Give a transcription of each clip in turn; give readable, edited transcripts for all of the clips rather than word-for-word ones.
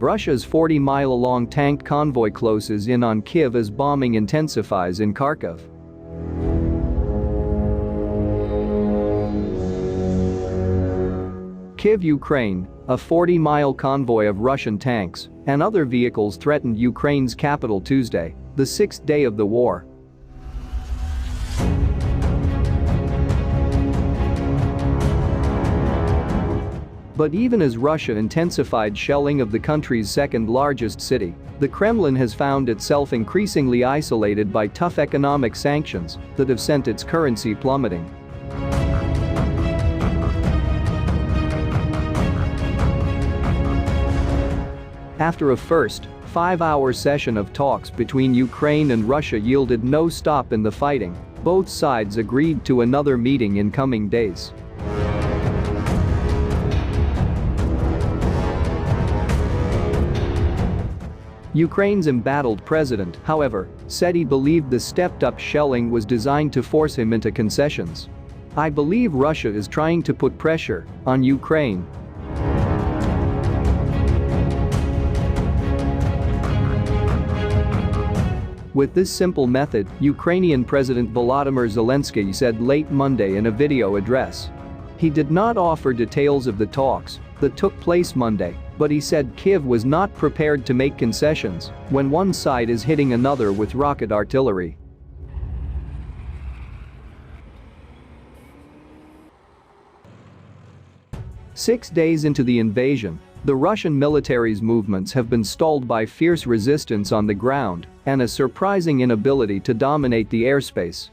Russia's 40-mile-long tank convoy closes in on Kyiv as bombing intensifies in Kharkiv. Kyiv, Ukraine. A 40-mile convoy of Russian tanks and other vehicles threatened Ukraine's capital Tuesday, the sixth day of the war. But even as Russia intensified shelling of the country's second-largest city, the Kremlin has found itself increasingly isolated by tough economic sanctions that have sent its currency plummeting. After a first, 5-hour session of talks between Ukraine and Russia yielded no stop in the fighting, both sides agreed to another meeting in coming days. Ukraine's embattled president, however, said he believed the stepped-up shelling was designed to force him into concessions. "I believe Russia is trying to put pressure on Ukraine." With this simple method, Ukrainian President Volodymyr Zelensky said late Monday in a video address. He did not offer details of the talks that took place Monday, but he said Kyiv was not prepared to make concessions when one side is hitting another with rocket artillery. Six days into the invasion, the Russian military's movements have been stalled by fierce resistance on the ground and a surprising inability to dominate the airspace.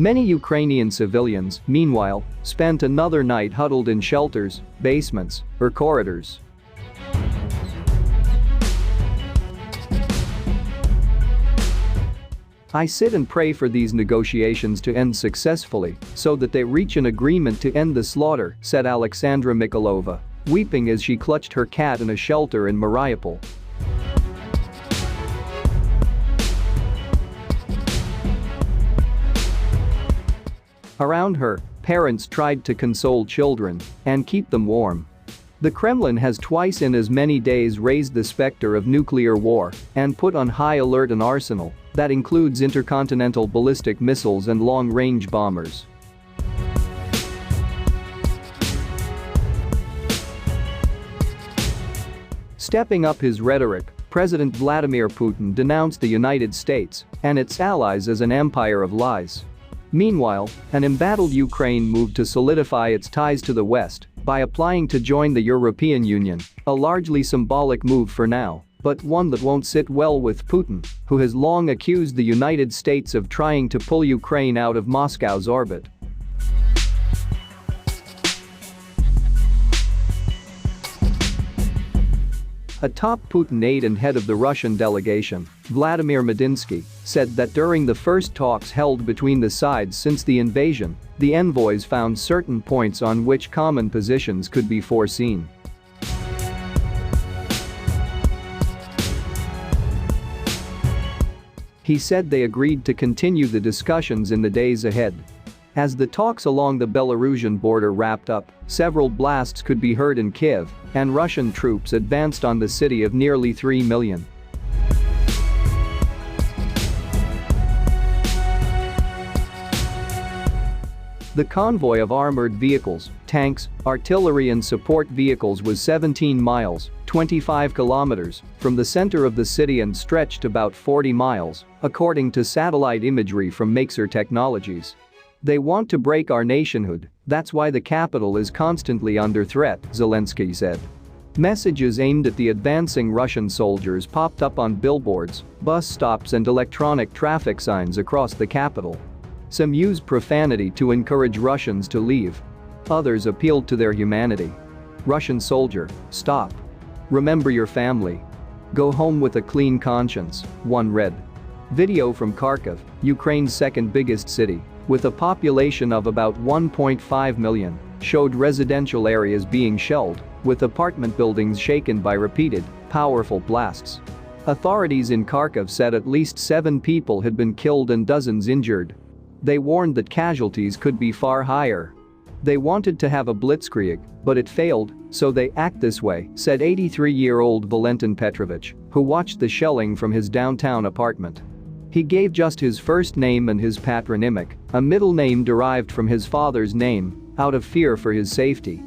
Many Ukrainian civilians, meanwhile, spent another night huddled in shelters, basements, or corridors. "I sit and pray for these negotiations to end successfully so that they reach an agreement to end the slaughter," said Alexandra Mikolova, weeping as she clutched her cat in a shelter in Mariupol. Around her, parents tried to console children and keep them warm. The Kremlin has twice in as many days raised the specter of nuclear war and put on high alert an arsenal that includes intercontinental ballistic missiles and long-range bombers. Stepping up his rhetoric, President Vladimir Putin denounced the United States and its allies as an empire of lies. Meanwhile, an embattled Ukraine moved to solidify its ties to the West by applying to join the European Union, a largely symbolic move for now, but one that won't sit well with Putin, who has long accused the United States of trying to pull Ukraine out of Moscow's orbit. A top Putin aide and head of the Russian delegation, Vladimir Medinsky, said that during the first talks held between the sides since the invasion, the envoys found certain points on which common positions could be foreseen. He said they agreed to continue the discussions in the days ahead. As the talks along the Belarusian border wrapped up, several blasts could be heard in Kyiv, and Russian troops advanced on the city of nearly 3 million. The convoy of armored vehicles, tanks, artillery and support vehicles was 17 miles, 25 kilometers, from the center of the city and stretched about 40 miles, according to satellite imagery from Maxar Technologies. "They want to break our nationhood, that's why the capital is constantly under threat," Zelensky said. Messages aimed at the advancing Russian soldiers popped up on billboards, bus stops and electronic traffic signs across the capital. Some used profanity to encourage Russians to leave. Others appealed to their humanity. "Russian soldier, stop. Remember your family. Go home with a clean conscience," one read. Video from Kharkiv, Ukraine's second biggest city, with a population of about 1.5 million, showed residential areas being shelled, with apartment buildings shaken by repeated, powerful blasts. Authorities in Kharkiv said at least 7 people had been killed and dozens injured. They warned that casualties could be far higher. They wanted to have a blitzkrieg, but it failed, so they act this way, said 83-year-old Valentin Petrovich, who watched the shelling from his downtown apartment. He gave just his first name and his patronymic, a middle name derived from his father's name, out of fear for his safety.